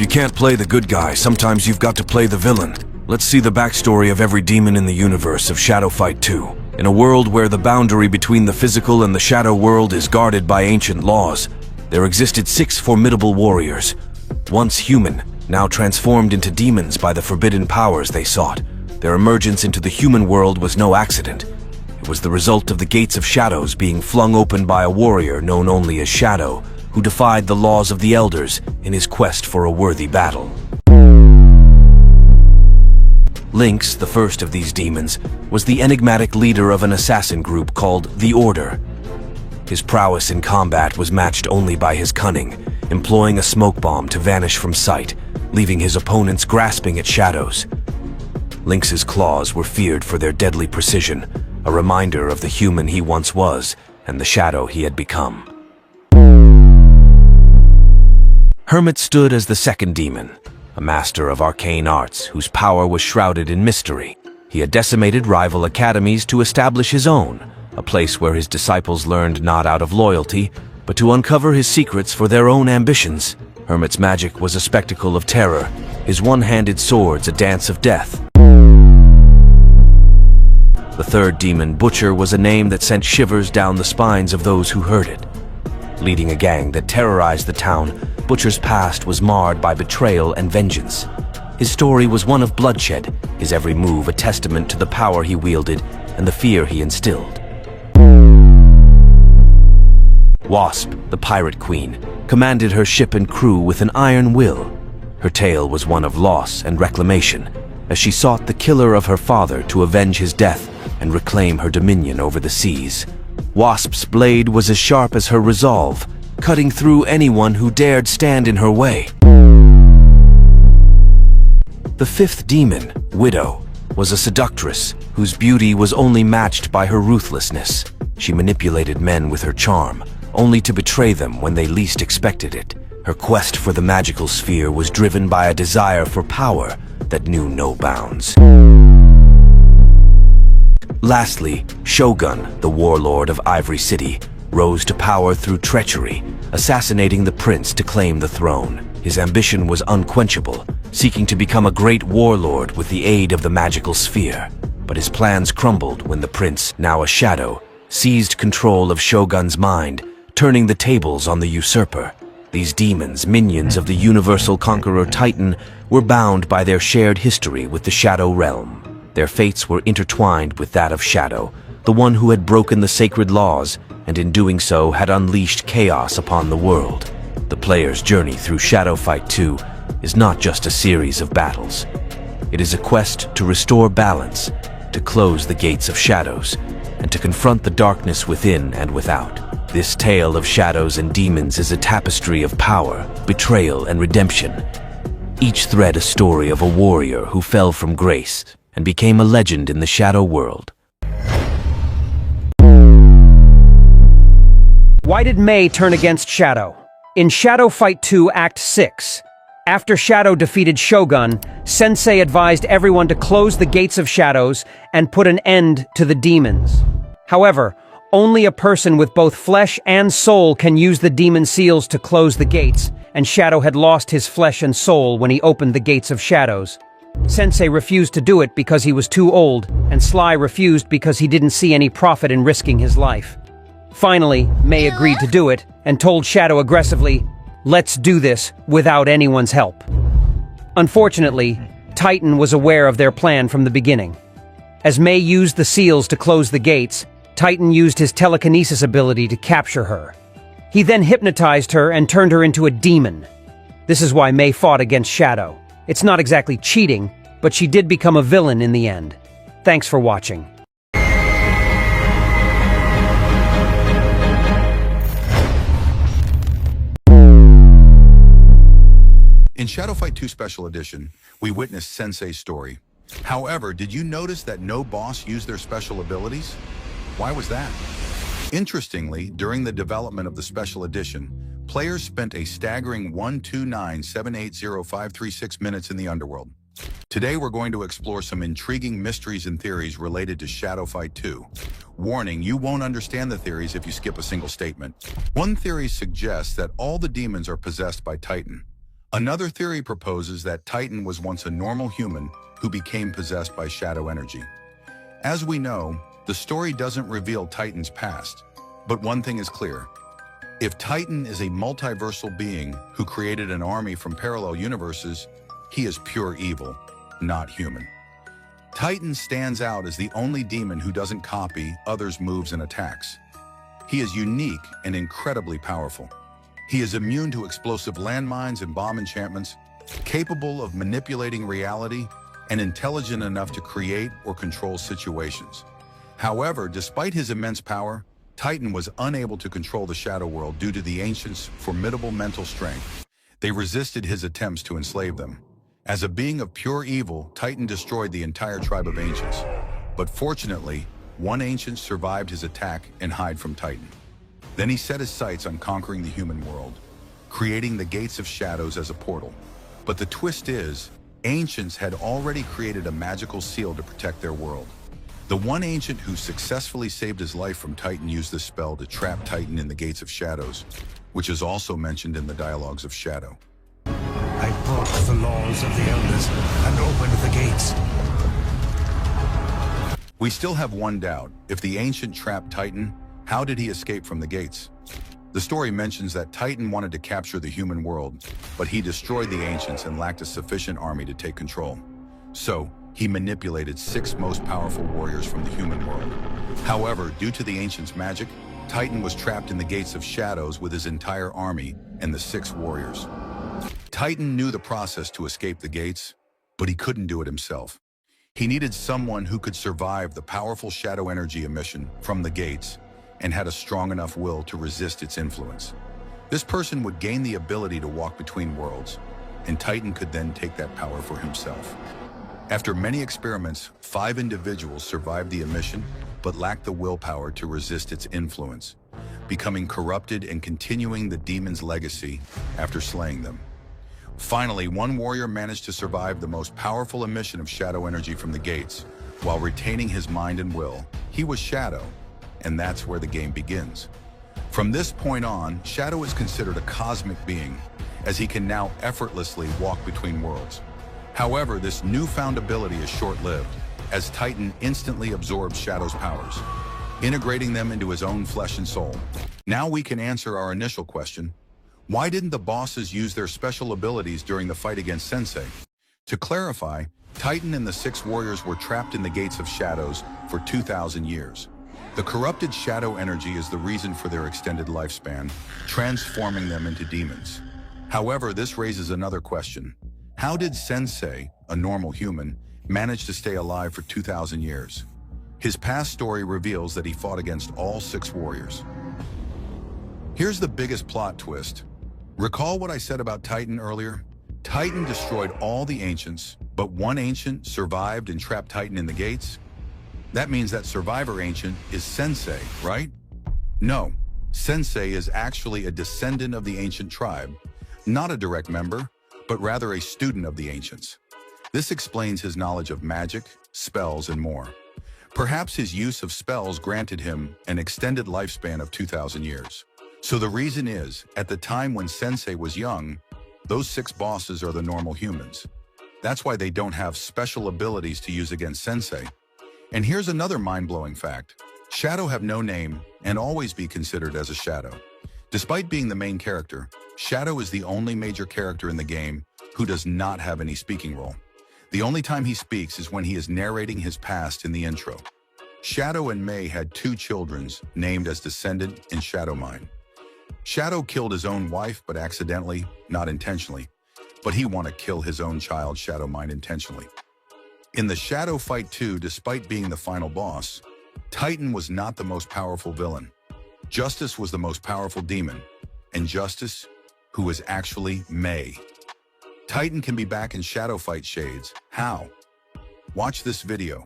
If you can't play the good guy, sometimes you've got to play the villain. Let's see the backstory of every demon in the universe of Shadow Fight 2. In a world where the boundary between the physical and the shadow world is guarded by ancient laws, there existed 6 formidable warriors. Once human, now transformed into demons by the forbidden powers they sought. Their emergence into the human world was no accident. It was the result of the gates of shadows being flung open by a warrior known only as Shadow, who defied the laws of the elders in his quest for a worthy battle. Lynx, the first of these demons, was the enigmatic leader of an assassin group called the Order. His prowess in combat was matched only by his cunning, employing a smoke bomb to vanish from sight, leaving his opponents grasping at shadows. Lynx's claws were feared for their deadly precision, a reminder of the human he once was and the shadow he had become. Hermit stood as the second demon, a master of arcane arts whose power was shrouded in mystery. He had decimated rival academies to establish his own, a place where his disciples learned not out of loyalty, but to uncover his secrets for their own ambitions. Hermit's magic was a spectacle of terror, his one-handed swords a dance of death. The third demon, Butcher, was a name that sent shivers down the spines of those who heard it. Leading a gang that terrorized the town, Butcher's past was marred by betrayal and vengeance. His story was one of bloodshed, his every move a testament to the power he wielded and the fear he instilled. Wasp, the pirate queen, commanded her ship and crew with an iron will. Her tale was one of loss and reclamation, as she sought the killer of her father to avenge his death and reclaim her dominion over the seas. Wasp's blade was as sharp as her resolve, cutting through anyone who dared stand in her way. The fifth demon, Widow, was a seductress whose beauty was only matched by her ruthlessness. She manipulated men with her charm, only to betray them when they least expected it. Her quest for the magical sphere was driven by a desire for power that knew no bounds. Lastly, Shogun, the warlord of Ivory City, rose to power through treachery, assassinating the prince to claim the throne. His ambition was unquenchable, seeking to become a great warlord with the aid of the magical sphere. But his plans crumbled when the prince, now a shadow, seized control of Shogun's mind, turning the tables on the usurper. These demons, minions of the universal conqueror Titan, were bound by their shared history with the Shadow Realm. Their fates were intertwined with that of Shadow, the one who had broken the sacred laws, and in doing so had unleashed chaos upon the world. The player's journey through Shadow Fight 2 is not just a series of battles. It is a quest to restore balance, to close the gates of shadows, and to confront the darkness within and without. This tale of shadows and demons is a tapestry of power, betrayal, and redemption. Each thread a story of a warrior who fell from grace and became a legend in the shadow world. Why did Mei turn against Shadow? In Shadow Fight 2 Act 6, after Shadow defeated Shogun, Sensei advised everyone to close the gates of shadows and put an end to the demons. However, only a person with both flesh and soul can use the demon seals to close the gates, and Shadow had lost his flesh and soul when he opened the gates of shadows. Sensei refused to do it because he was too old, and Sly refused because he didn't see any profit in risking his life. Finally, Mei agreed to do it, and told Shadow aggressively, "Let's do this without anyone's help." Unfortunately, Titan was aware of their plan from the beginning. As Mei used the seals to close the gates, Titan used his telekinesis ability to capture her. He then hypnotized her and turned her into a demon. This is why Mei fought against Shadow. It's not exactly cheating, but she did become a villain in the end. Thanks for watching. In Shadow Fight 2 Special Edition, we witnessed Sensei's story. However, did you notice that no boss used their special abilities? Why was that? Interestingly, during the development of the Special Edition, players spent a staggering 129,780,536 minutes in the underworld. Today we're going to explore some intriguing mysteries and theories related to Shadow Fight 2. Warning, you won't understand the theories if you skip a single statement. One theory suggests that all the demons are possessed by Titan. Another theory proposes that Titan was once a normal human who became possessed by shadow energy. As we know, the story doesn't reveal Titan's past, but one thing is clear. If Titan is a multiversal being who created an army from parallel universes, he is pure evil, not human. Titan stands out as the only demon who doesn't copy others' moves and attacks. He is unique and incredibly powerful. He is immune to explosive landmines and bomb enchantments, capable of manipulating reality, and intelligent enough to create or control situations. However, despite his immense power, Titan was unable to control the Shadow World due to the Ancients' formidable mental strength. They resisted his attempts to enslave them. As a being of pure evil, Titan destroyed the entire tribe of Ancients. But fortunately, one Ancient survived his attack and hid from Titan. Then he set his sights on conquering the human world, creating the Gates of Shadows as a portal. But the twist is, Ancients had already created a magical seal to protect their world. The one Ancient who successfully saved his life from Titan used this spell to trap Titan in the Gates of Shadows, which is also mentioned in the Dialogues of Shadow. I broke the laws of the Elders and opened the gates. We still have one doubt. If the Ancient trapped Titan, how did he escape from the gates? The story mentions that Titan wanted to capture the human world, but he destroyed the Ancients and lacked a sufficient army to take control. So, he manipulated 6 most powerful warriors from the human world. However, due to the Ancients' magic, Titan was trapped in the Gates of Shadows with his entire army and the 6 warriors. Titan knew the process to escape the gates, but he couldn't do it himself. He needed someone who could survive the powerful shadow energy emission from the gates and had a strong enough will to resist its influence. This person would gain the ability to walk between worlds, and Titan could then take that power for himself. After many experiments, 5 individuals survived the emission but lacked the willpower to resist its influence, becoming corrupted and continuing the demon's legacy after slaying them. Finally, one warrior managed to survive the most powerful emission of shadow energy from the gates while retaining his mind and will. He was Shadow, and that's where the game begins. From this point on, Shadow is considered a cosmic being, as he can now effortlessly walk between worlds. However, this newfound ability is short-lived, as Titan instantly absorbs Shadow's powers, integrating them into his own flesh and soul. Now we can answer our initial question: why didn't the bosses use their special abilities during the fight against Sensei? To clarify, Titan and the 6 warriors were trapped in the Gates of Shadows for 2,000 years. The corrupted shadow energy is the reason for their extended lifespan, transforming them into demons. However, this raises another question. How did Sensei, a normal human, manage to stay alive for 2,000 years? His past story reveals that he fought against all 6 warriors. Here's the biggest plot twist. Recall what I said about Titan earlier? Titan destroyed all the Ancients, but one Ancient survived and trapped Titan in the gates? That means that survivor Ancient is Sensei, right? No, Sensei is actually a descendant of the Ancient tribe, not a direct member, but rather a student of the Ancients. This explains his knowledge of magic, spells, and more. Perhaps his use of spells granted him an extended lifespan of 2,000 years. So the reason is, at the time when Sensei was young, those 6 bosses are the normal humans. That's why they don't have special abilities to use against Sensei. And here's another mind-blowing fact. Shadow have no name and always be considered as a shadow. Despite being the main character, Shadow is the only major character in the game who does not have any speaking role. The only time he speaks is when he is narrating his past in the intro. Shadow and Mei had 2 children named as Descendant and Shadowmine. Shadow killed his own wife, but accidentally, not intentionally. But he wanted to kill his own child, Shadowmine, intentionally. In the Shadow Fight 2, despite being the final boss, Titan was not the most powerful villain. Justice was the most powerful demon, and Justice, who was actually Mei. Titan can be back in Shadow Fight shades. How? Watch this video.